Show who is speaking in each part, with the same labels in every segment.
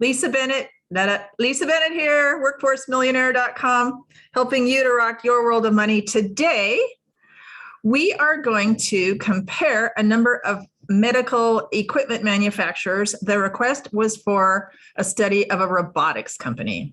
Speaker 1: Lisa Bennett, Lisa Bennett here, workforcemillionaire.com, helping you to rock your world of money. Today, we are going to compare a number of medical equipment manufacturers. The request was for a study of a robotics company.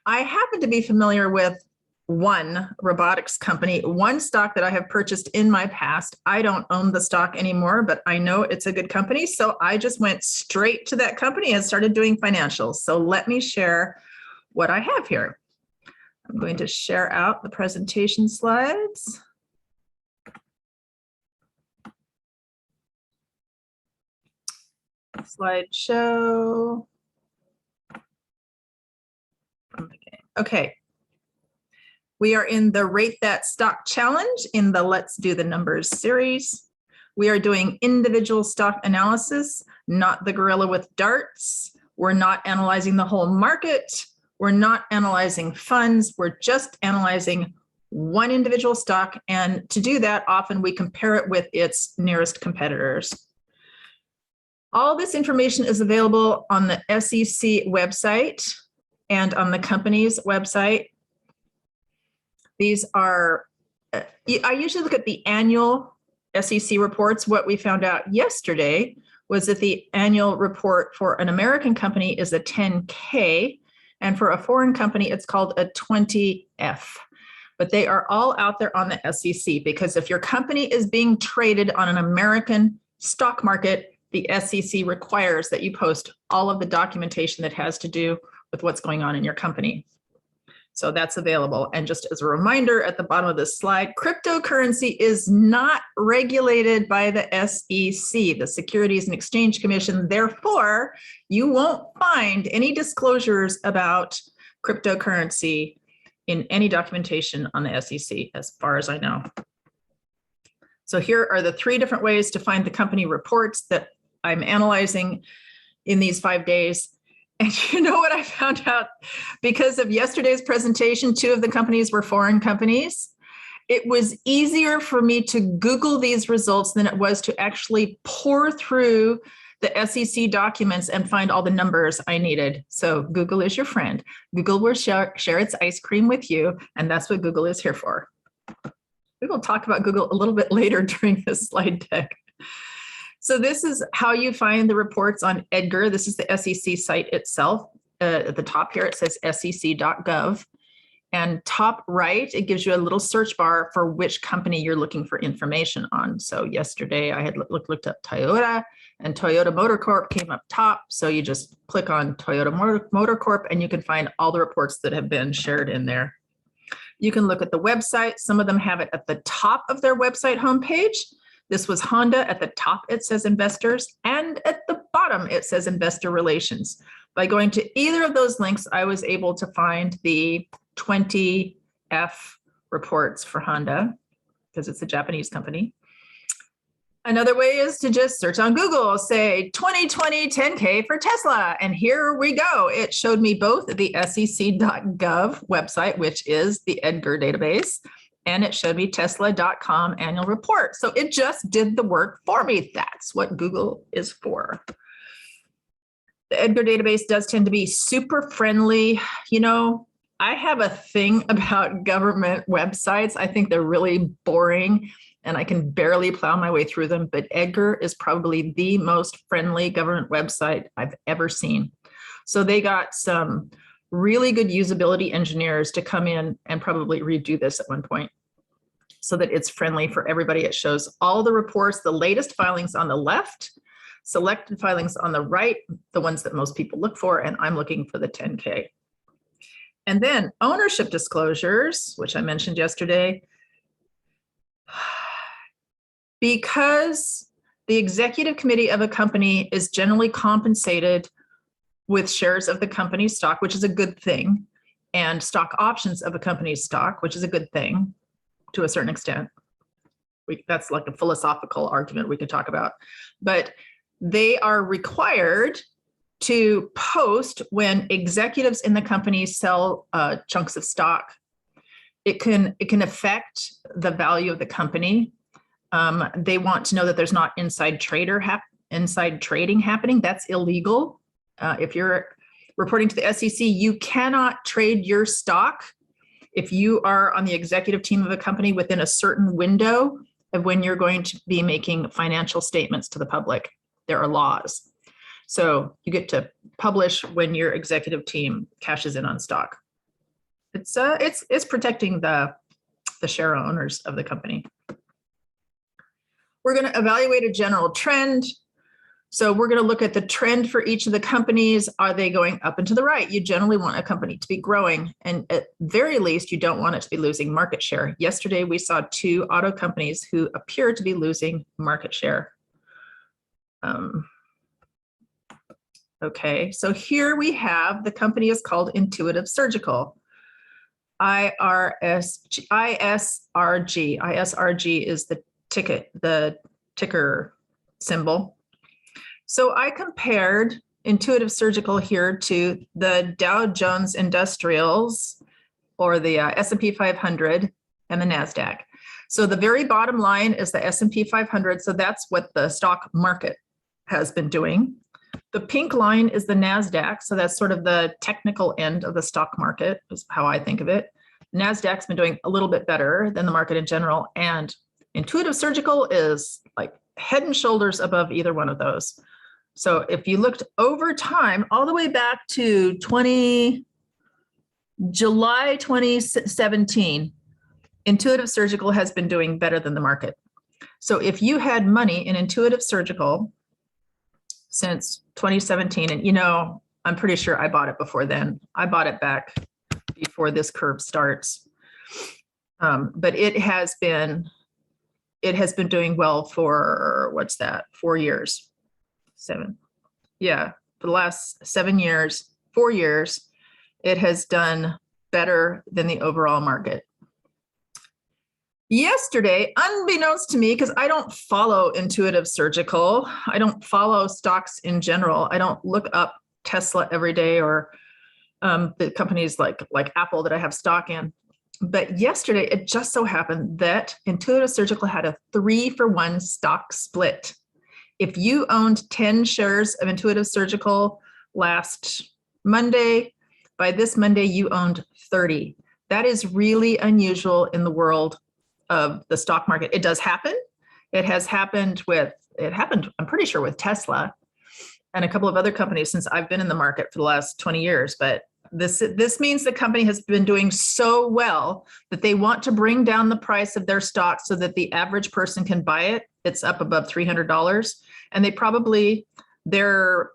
Speaker 1: I happen to be familiar with one robotics company, one stock that I have purchased in my past. I don't own the stock anymore, but I know it's a good company. So I just went straight to that company and started doing financials. So let me share what I have here. I'm going to share out the presentation slides. Slideshow. Okay. We are in the Rate That Stock Challenge in the Let's Do the Numbers series. We are doing individual stock analysis, not the gorilla with darts. We're not analyzing the whole market. We're not analyzing funds. We're just analyzing one individual stock. And to do that, often we compare it with its nearest competitors. All this information is available on the SEC website and on the company's website. These are, I usually look at the annual SEC reports. What we found out yesterday was that the annual report for an American company is a 10K, and for a foreign company, it's called a 20F. But they are all out there on the SEC, because if your company is being traded on an American stock market, the SEC requires that you post all of the documentation that has to do with what's going on in your company. So that's available. And just as a reminder at the bottom of this slide, cryptocurrency is not regulated by the SEC, the Securities and Exchange Commission. Therefore, you won't find any disclosures about cryptocurrency in any documentation on the SEC, as far as I know. So here are the 3 different ways to find the company reports that I'm analyzing in these 5 days. And you know what I found out? Because of yesterday's presentation, 2 of the companies were foreign companies. It was easier for me to Google these results than it was to actually pour through the SEC documents and find all the numbers I needed. So Google is your friend. Google will share its ice cream with you, and that's what Google is here for. We will talk about Google a little bit later during this slide deck. So this is how you find the reports on EDGAR. This is the SEC site itself. At the top here, it says sec.gov. And top right, it gives you a little search bar for which company you're looking for information on. So yesterday I had looked up Toyota, and Toyota Motor Corp came up top. So you just click on Toyota Motor Corp and you can find all the reports that have been shared in there. You can look at the website. Some of them have it at the top of their website homepage. This was Honda. At the top, it says investors, and at the bottom, it says investor relations. By going to either of those links, I was able to find the 20F reports for Honda, because it's a Japanese company. Another way is to just search on Google, say 2020 10K for Tesla, and here we go. It showed me both the sec.gov website, which is the EDGAR database, and it showed me Tesla.com annual report. So it just did the work for me. That's what Google is for. The EDGAR database does tend to be super friendly. You know, I have a thing about government websites. I think they're really boring and I can barely plow my way through them, but EDGAR is probably the most friendly government website I've ever seen. So they got some really good usability engineers to come in and probably redo this at one point so that it's friendly for everybody. It shows all the reports, the latest filings on the left, selected filings on the right, the ones that most people look for, and I'm looking for the 10K. And then ownership disclosures, which I mentioned yesterday. Because the executive committee of a company is generally compensated with shares of the company's stock, which is a good thing, and stock options of a company's stock, which is a good thing to a certain extent. That's like a philosophical argument we could talk about. But they are required to post when executives in the company sell chunks of stock. It can affect the value of the company. They want to know that there's not inside trading happening. That's illegal. If you're reporting to the SEC, you cannot trade your stock if you are on the executive team of a company within a certain window of when you're going to be making financial statements to the public. There are laws. So you get to publish when your executive team cashes in on stock. It's protecting the share owners of the company. We're going to evaluate a general trend. So we're going to look at the trend for each of the companies. Are they going up and to the right? You generally want a company to be growing, and at very least, you don't want it to be losing market share. Yesterday, we saw 2 auto companies who appear to be losing market share. Okay, so here we have, the company is called Intuitive Surgical. ISRG. ISRG is the ticker symbol. So I compared Intuitive Surgical here to the Dow Jones Industrials, or the S&P 500, and the NASDAQ. So the very bottom line is the S&P 500. So that's what the stock market has been doing. The pink line is the NASDAQ. So that's sort of the technical end of the stock market, is how I think of it. NASDAQ's been doing a little bit better than the market in general. And Intuitive Surgical is like head and shoulders above either one of those. So if you looked over time, all the way back to July 2017, Intuitive Surgical has been doing better than the market. So if you had money in Intuitive Surgical since 2017, and you know, I'm pretty sure I bought it before then. I bought it back before this curve starts. But it has been doing well for, what's that, 4 years. 7. Yeah, for the last 7 years, 4 years, it has done better than the overall market. Yesterday, unbeknownst to me, because I don't follow Intuitive Surgical, I don't follow stocks in general. I don't look up Tesla every day, or the companies like Apple that I have stock in. But yesterday, it just so happened that Intuitive Surgical had a 3-for-1 stock split. If you owned 10 shares of Intuitive Surgical last Monday, by this Monday, you owned 30. That is really unusual in the world of the stock market. It does happen. It happened, I'm pretty sure, with Tesla and a couple of other companies since I've been in the market for the last 20 years. But this means the company has been doing so well that they want to bring down the price of their stock so that the average person can buy it. It's up above $300. And their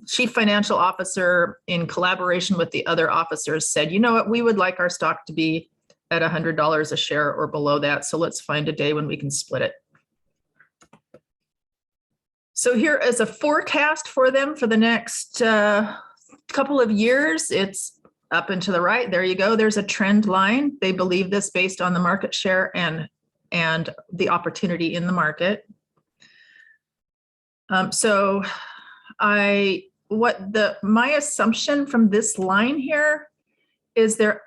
Speaker 1: chief financial officer, in collaboration with the other officers, said, you know what, we would like our stock to be at $100 a share or below that. So let's find a day when we can split it. So here is a forecast for them for the next couple of years. It's up and to the right. There you go. There's a trend line. They believe this based on the market share and the opportunity in the market. So my assumption from this line here is there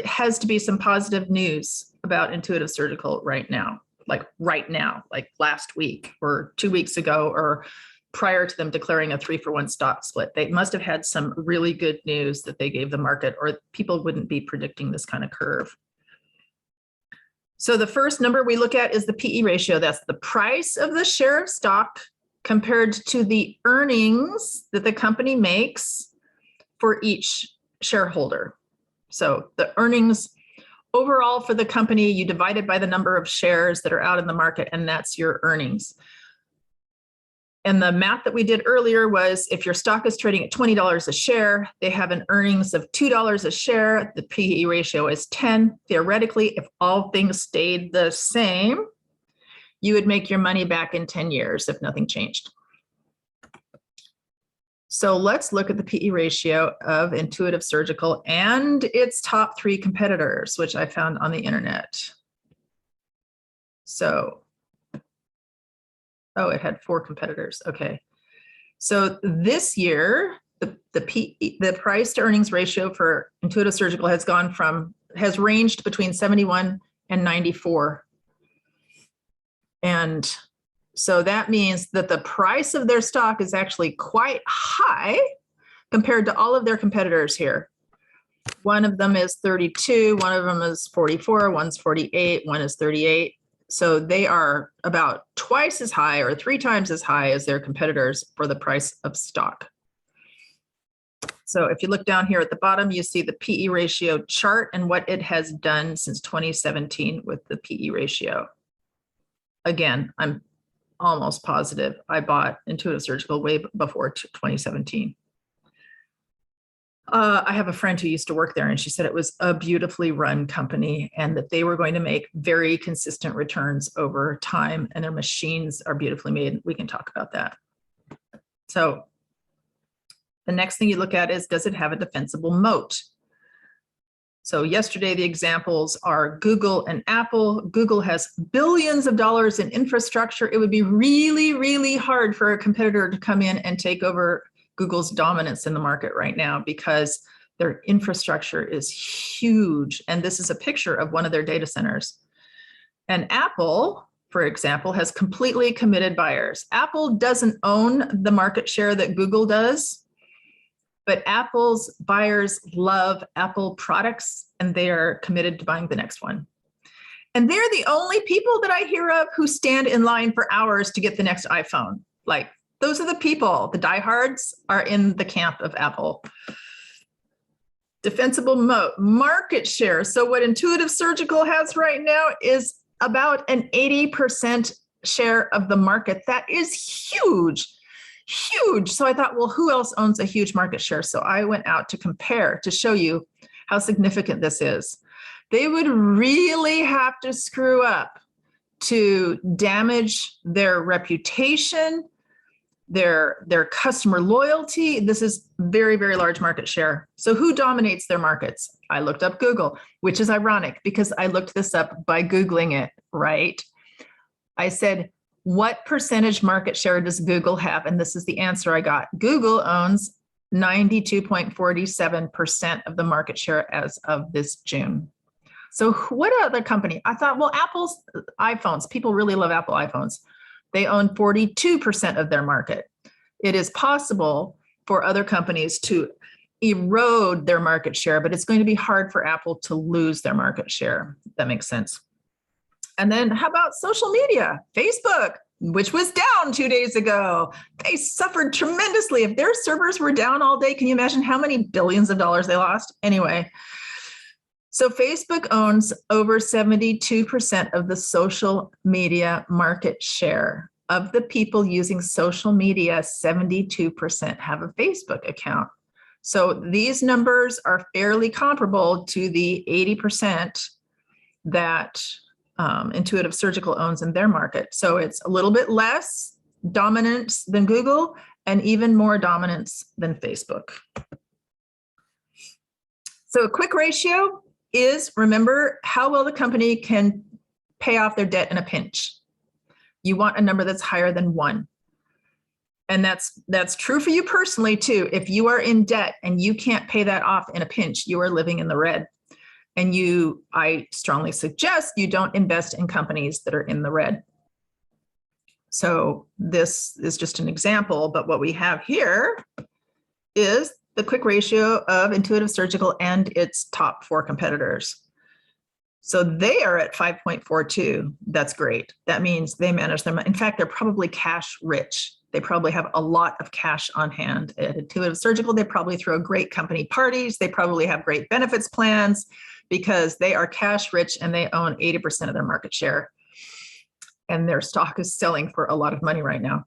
Speaker 1: has to be some positive news about Intuitive Surgical right now, like last week or 2 weeks ago, or prior to them declaring a 3-for-1 stock split. They must have had some really good news that they gave the market, or people wouldn't be predicting this kind of curve. So the first number we look at is the PE ratio. That's the price of the share of stock compared to the earnings that the company makes for each shareholder. So the earnings overall for the company, you divide it by the number of shares that are out in the market, and that's your earnings. And the math that we did earlier was, if your stock is trading at $20 a share, they have an earnings of $2 a share. The PE ratio is 10. Theoretically, if all things stayed the same, you would make your money back in 10 years if nothing changed. So let's look at the PE ratio of Intuitive Surgical and its top 3 competitors, which I found on the internet. So, oh, it had 4 competitors. Okay. So this year, the price to earnings ratio for Intuitive Surgical has ranged between 71 and 94. And so that means that the price of their stock is actually quite high compared to all of their competitors here. One of them is 32, one of them is 44, one's 48, one is 38. So they are about twice as high or 3 times as high as their competitors for the price of stock. So if you look down here at the bottom, you see the PE ratio chart and what it has done since 2017 with the PE ratio. Again, I'm almost positive I bought Intuitive Surgical way before 2017. I have a friend who used to work there, and she said it was a beautifully run company and that they were going to make very consistent returns over time, and their machines are beautifully made. We can talk about that. So the next thing you look at is, does it have a defensible moat? So yesterday, the examples are Google and Apple. Google has billions of dollars in infrastructure. It would be really, really hard for a competitor to come in and take over Google's dominance in the market right now because their infrastructure is huge. And this is a picture of one of their data centers. And Apple, for example, has completely committed buyers. Apple doesn't own the market share that Google does, but Apple's buyers love Apple products and they are committed to buying the next one. And they're the only people that I hear of who stand in line for hours to get the next iPhone. Like, those are the people. The diehards are in the camp of Apple. Defensible moat, market share. So what Intuitive Surgical has right now is about an 80% share of the market. That is huge, huge. So I thought, well, who else owns a huge market share? So I went out to compare to show you how significant this is. They would really have to screw up to damage their reputation, their customer loyalty. This is very, very large market share. So who dominates their markets? I looked up Google, which is ironic because I looked this up by Googling it, right? I said, what percentage market share does Google have? And this is the answer I got. Google owns 92.47% of the market share as of this June. So what other company? I thought, well, Apple's iPhones, people really love Apple iPhones. They own 42% of their market. It is possible for other companies to erode their market share, but it's going to be hard for Apple to lose their market share. That makes sense. And then how about social media? Facebook, which was down 2 days ago. They suffered tremendously. If their servers were down all day, can you imagine how many billions of dollars they lost? Anyway, so Facebook owns over 72% of the social media market share. Of the people using social media, 72% have a Facebook account. So these numbers are fairly comparable to the 80% that Intuitive Surgical owns in their market. So it's a little bit less dominance than Google and even more dominance than Facebook. So a quick ratio is, remember, how well the company can pay off their debt in a pinch. You want a number that's higher than 1. And that's true for you personally too. If you are in debt and you can't pay that off in a pinch, you are living in the red. And I strongly suggest you don't invest in companies that are in the red. So this is just an example, but what we have here is the quick ratio of Intuitive Surgical and its top 4 competitors. So they are at 5.42. That's great. That means they manage their money. In fact, they're probably cash rich. They probably have a lot of cash on hand. At Intuitive Surgical, they probably throw great company parties. They probably have great benefits plans because they are cash rich and they own 80% of their market share. And their stock is selling for a lot of money right now.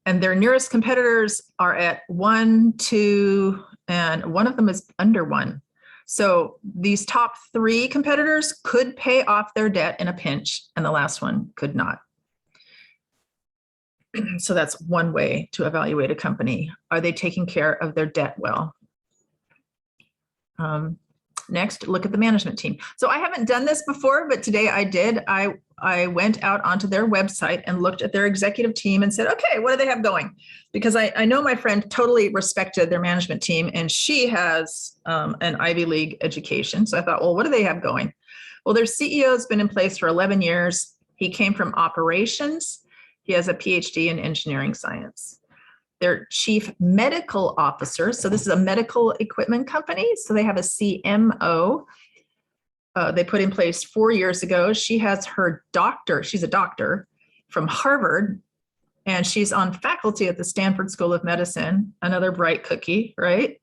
Speaker 1: And their nearest competitors are at 1, 2, and one of them is under 1. So these top 3 competitors could pay off their debt in a pinch, and the last one could not. So that's one way to evaluate a company. Are they taking care of their debt well? Next, look at the management team. So I haven't done this before, but today I did. I went out onto their website and looked at their executive team and said, okay, what do they have going? Because I know my friend totally respected their management team, and she has an Ivy League education. So I thought, well, what do they have going? Well, their CEO has been in place for 11 years. He came from operations. He has a PhD in engineering science. their chief medical officer. So this is a medical equipment company. So they have a CMO. They put in place 4 years ago. She has her doctor. She's a doctor from Harvard, and she's on faculty at the Stanford School of Medicine, another bright cookie, right?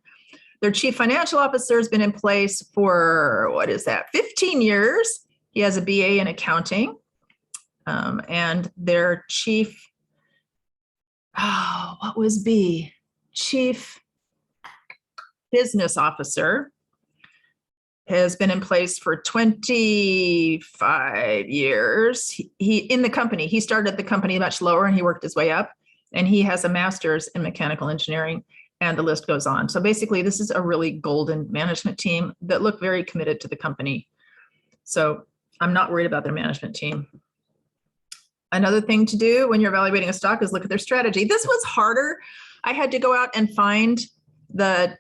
Speaker 1: Their chief financial officer has been in place for, 15 years. He has a BA in accounting. And their chief, chief business officer has been in place for 25 years. He in the company, he started the company much lower and he worked his way up, and he has a master's in mechanical engineering, and the list goes on. So basically, this is a really golden management team that look very committed to the company. So I'm not worried about their management team. Another thing to do when you're evaluating a stock is look at their strategy. This was harder. I had to go out and find the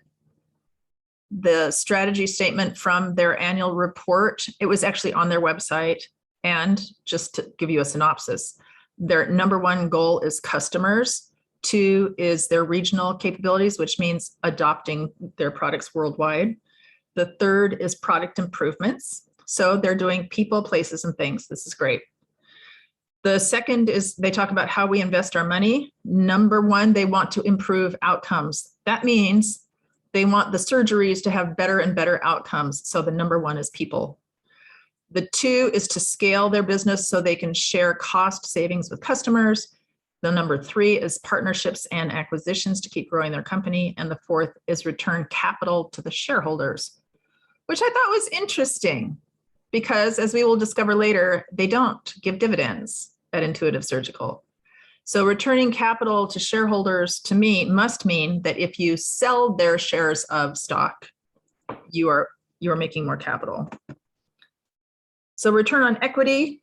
Speaker 1: strategy statement from their annual report. It was actually on their website. And just to give you a synopsis, their number one goal is customers. 2 is their regional capabilities, which means adopting their products worldwide. The 3rd is product improvements. So they're doing people, places, and things. This is great. The 2nd is they talk about how we invest our money. Number 1, they want to improve outcomes. That means they want the surgeries to have better and better outcomes. So the number 1 is people. The 2 is to scale their business so they can share cost savings with customers. The number 3 is partnerships and acquisitions to keep growing their company. And the 4th is return capital to the shareholders, which I thought was interesting because, as we will discover later, they don't give dividends at Intuitive Surgical. So returning capital to shareholders, to me, must mean that if you sell their shares of stock, you are making more capital. So return on equity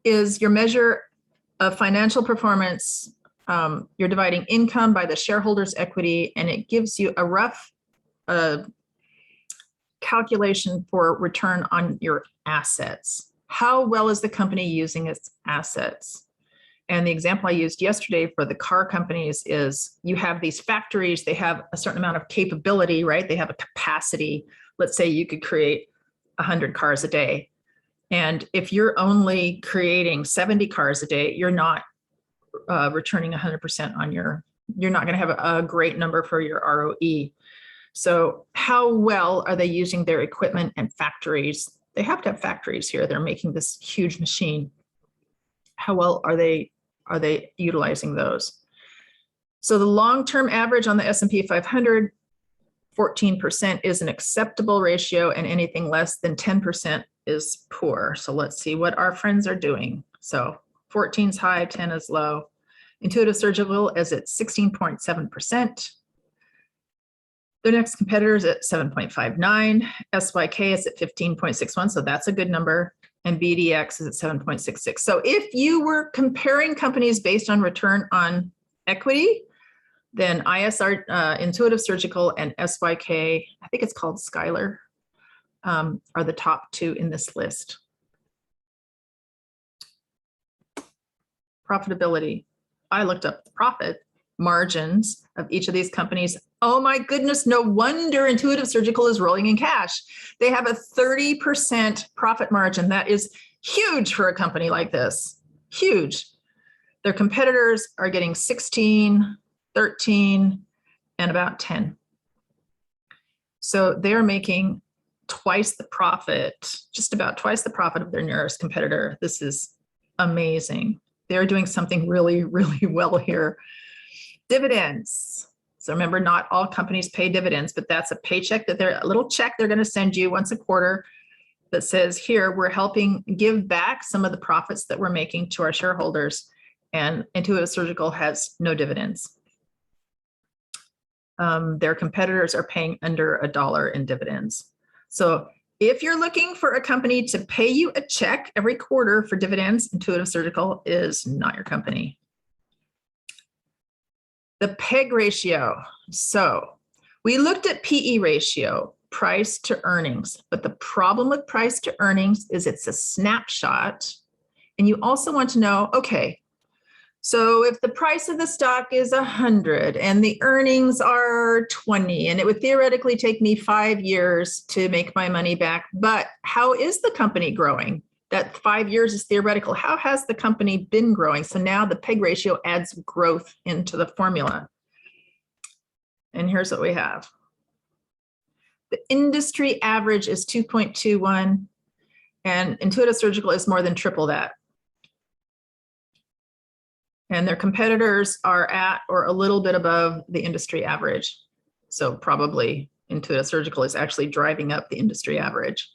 Speaker 1: is your measure of financial performance. You're dividing income by the shareholders' equity, and it gives you a rough calculation for return on your assets. How well is the company using its assets? And the example I used yesterday for the car companies is you have these factories, they have a certain amount of capability, right? They have a capacity. Let's say you could create 100 cars a day. And if you're only creating 70 cars a day, you're not returning 100% on you're not going to have a great number for your ROE. So how well are they using their equipment and factories? They have to have factories here. They're making this huge machine. How well are they utilizing those? So the long-term average on the S&P 500, 14% is an acceptable ratio, and anything less than 10% is poor. So let's see what our friends are doing. So 14 is high, 10 is low. Intuitive Surgical is at 16.7%. Their next competitor is at 7.59. SYK is at 15.61, so that's a good number. And BDX is at 7.66. So if you were comparing companies based on return on equity, then Intuitive Surgical and SYK, I think it's called Skylar, are the top 2 in this list. Profitability. I looked up the profit margins of each of these companies. Oh my goodness, no wonder Intuitive Surgical is rolling in cash. They have a 30% profit margin. That is huge for a company like this, huge. Their competitors are getting 16, 13, and about 10. So they're making twice the profit, just about twice the profit of their nearest competitor. This is amazing. They're doing something really, really well here. Dividends. So remember, not all companies pay dividends, but that's a paycheck that a little check they're going to send you once a quarter that says, here, we're helping give back some of the profits that we're making to our shareholders. And Intuitive Surgical has no dividends. Their competitors are paying under $1 in dividends. So if you're looking for a company to pay you a check every quarter for dividends, Intuitive Surgical is not your company. The PEG ratio. So we looked at PE ratio, price to earnings, but the problem with price to earnings is it's a snapshot. And you also want to know, okay, So if the price of the stock is 100 and the earnings are 20, and it would theoretically take me 5 years to make my money back, but how is the company growing? That 5 years is theoretical. How has the company been growing? So now the PEG ratio adds growth into the formula. And here's what we have. The industry average is 2.21, and Intuitive Surgical is more than triple that. And their competitors are at or a little bit above the industry average. So probably Intuitive Surgical is actually driving up the industry average.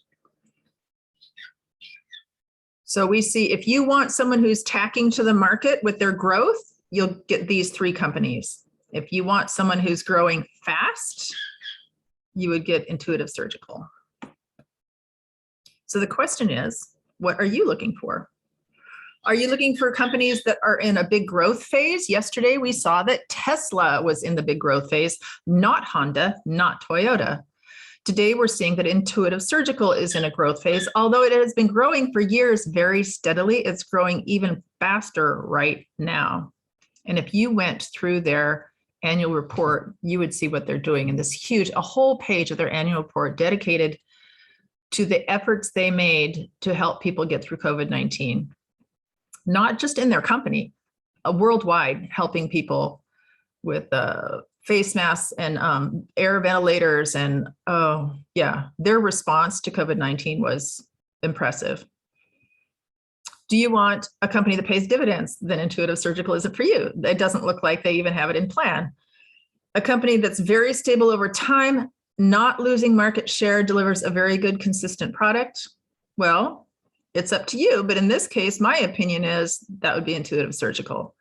Speaker 1: So we see if you want someone who's tacking to the market with their growth, you'll get these 3 companies. If you want someone who's growing fast, you would get Intuitive Surgical. So the question is, what are you looking for? Are you looking for companies that are in a big growth phase? Yesterday, we saw that Tesla was in the big growth phase, not Honda, not Toyota. Today, we're seeing that Intuitive Surgical is in a growth phase. Although it has been growing for years very steadily, it's growing even faster right now. And if you went through their annual report, you would see what they're doing in this huge, a whole page of their annual report dedicated to the efforts they made to help people get through COVID-19. Not just in their company, worldwide, helping people with face masks and air ventilators. And oh yeah, their response to COVID-19 was impressive. Do you want a company that pays dividends? Then Intuitive Surgical isn't for you. It doesn't look like they even have it in plan. A company that's very stable over time, not losing market share, delivers a very good, consistent product. Well, it's up to you. But in this case, my opinion is that would be Intuitive Surgical.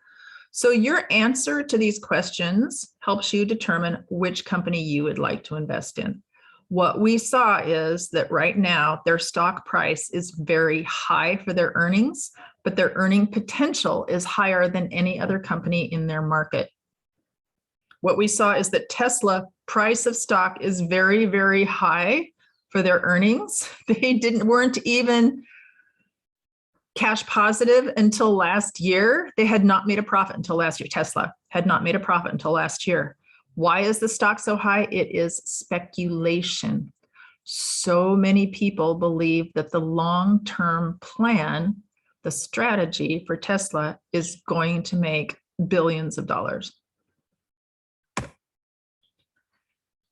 Speaker 1: So your answer to these questions helps you determine which company you would like to invest in. What we saw is that right now their stock price is very high for their earnings, but their earning potential is higher than any other company in their market. What we saw is that Tesla price of stock is very, very high for their earnings. They weren't even cash positive until last year. They had not made a profit until last year. Tesla had not made a profit until last year. Why is the stock so high? It is speculation. So many people believe that the long-term plan, the strategy for Tesla, is going to make billions of dollars.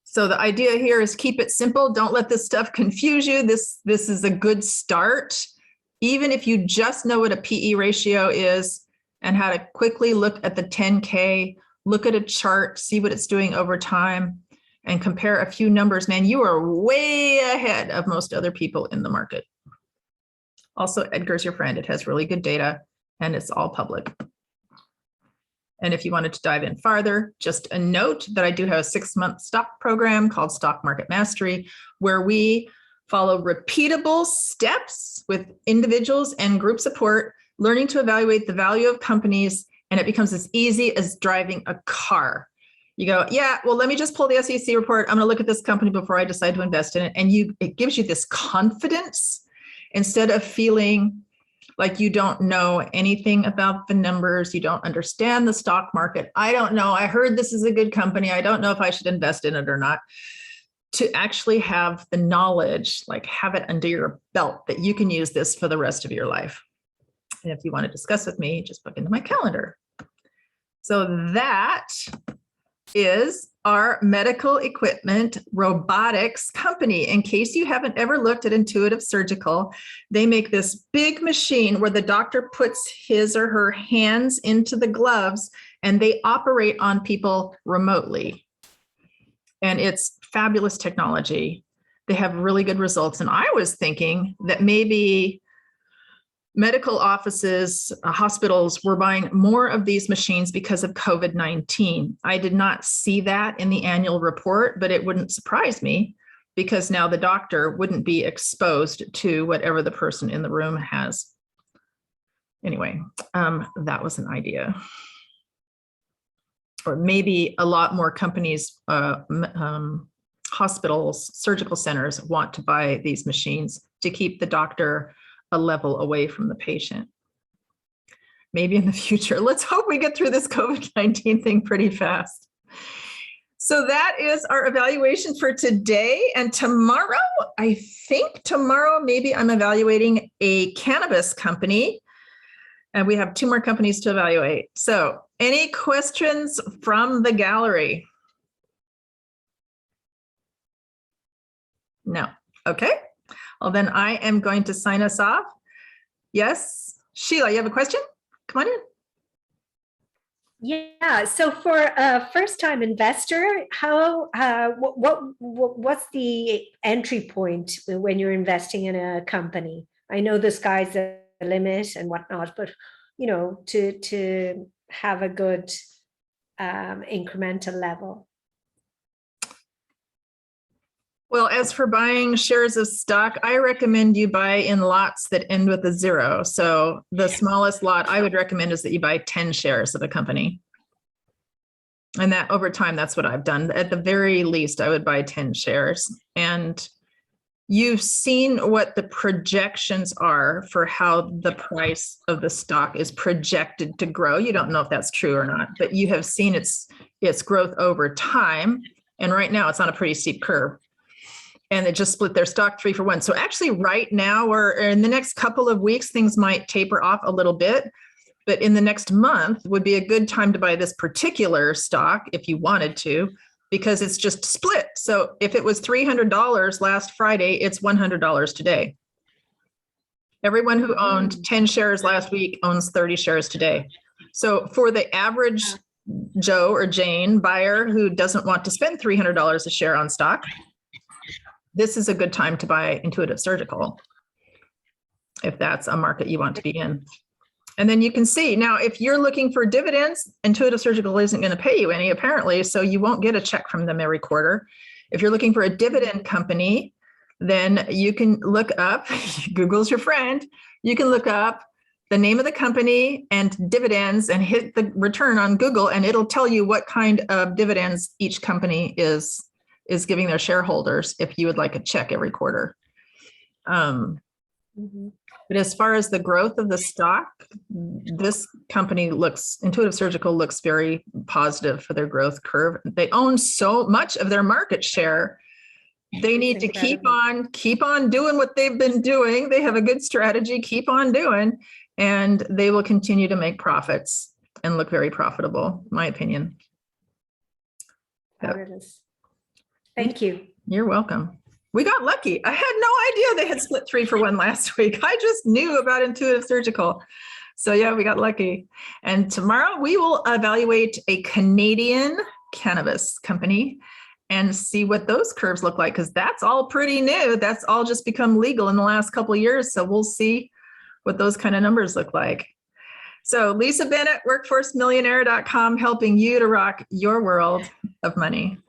Speaker 1: So the idea here is keep it simple. Don't let this stuff confuse you. This is a good start. Even if you just know what a PE ratio is and how to quickly look at the 10K, look at a chart, see what it's doing over time, and compare a few numbers, man, you are way ahead of most other people in the market. Also, Edgar's your friend. It has really good data and it's all public. And if you wanted to dive in farther, just a note that I do have a 6-month stock program called Stock Market Mastery, where we follow repeatable steps with individuals and group support, learning to evaluate the value of companies, and it becomes as easy as driving a car. You go, yeah, well, let me just pull the SEC report. I'm going to look at this company before I decide to invest in it. And it gives you this confidence instead of feeling like you don't know anything about the numbers. You don't understand the stock market. I don't know. I heard this is a good company. I don't know if I should invest in it or not. To actually have the knowledge, like have it under your belt that you can use this for the rest of your life. And if you want to discuss with me, just book into my calendar. So that is our medical equipment robotics company. In case you haven't ever looked at Intuitive Surgical, they make this big machine where the doctor puts his or her hands into the gloves and they operate on people remotely. And it's fabulous technology. They have really good results. And I was thinking that maybe medical offices, hospitals were buying more of these machines because of COVID-19. I did not see that in the annual report, but it wouldn't surprise me because now the doctor wouldn't be exposed to whatever the person in the room has. Anyway, that was an idea. Or maybe a lot more companies, hospitals, surgical centers want to buy these machines to keep the doctor a level away from the patient. maybe in the future. Let's hope we get through this COVID-19 thing pretty fast. So that is our evaluation for today. And tomorrow, I think tomorrow, maybe I'm evaluating a cannabis company. And we have 2 more companies to evaluate. So any questions from the gallery? No. Okay. Well, then I am going to sign us off. Yes, Sheila, you have a question? Come on in.
Speaker 2: Yeah. So for a first-time investor, how what's the entry point when you're investing in a company? I know the sky's the limit and whatnot, but you know, to have a good incremental level.
Speaker 1: Well, as for buying shares of stock, I recommend you buy in lots that end with a 0. So the smallest lot I would recommend is that you buy 10 shares of a company. And that over time, that's what I've done. At the very least, I would buy 10 shares. And you've seen what the projections are for how the price of the stock is projected to grow. You don't know if that's true or not, but you have seen its growth over time. And right now it's on a pretty steep curve. And they just split their stock 3 for 1. So actually right now, or in the next couple of weeks, things might taper off a little bit. But in the next month would be a good time to buy this particular stock if you wanted to, because it's just split. So if it was $300 last Friday, it's $100 today. Everyone who owned 10 shares last week owns 30 shares today. So for the average Joe or Jane buyer who doesn't want to spend $300 a share on stock, this is a good time to buy Intuitive Surgical, if that's a market you want to be in. And then you can see, now, if you're looking for dividends, Intuitive Surgical isn't going to pay you any, apparently, so you won't get a check from them every quarter. If you're looking for a dividend company, then you can look up, Google's your friend, you can look up the name of the company and dividends and hit the return on Google, and it'll tell you what kind of dividends each company is giving their shareholders if you would like a check every quarter. But as far as the growth of the stock, this company Intuitive Surgical looks very positive for their growth curve. They own so much of their market share. They need to keep on doing what they've been doing. They have a good strategy, keep on doing, and they will continue to make profits and look very profitable, in my opinion.
Speaker 2: Fabulous. Thank you.
Speaker 1: You're welcome. We got lucky. I had no idea they had split 3 for 1 last week. I just knew about Intuitive Surgical. So yeah, we got lucky. And tomorrow we will evaluate a Canadian cannabis company and see what those curves look like, because that's all pretty new. That's all just become legal in the last couple of years. So we'll see what those kind of numbers look like. So Lisa Bennett, workforcemillionaire.com, helping you to rock your world of money.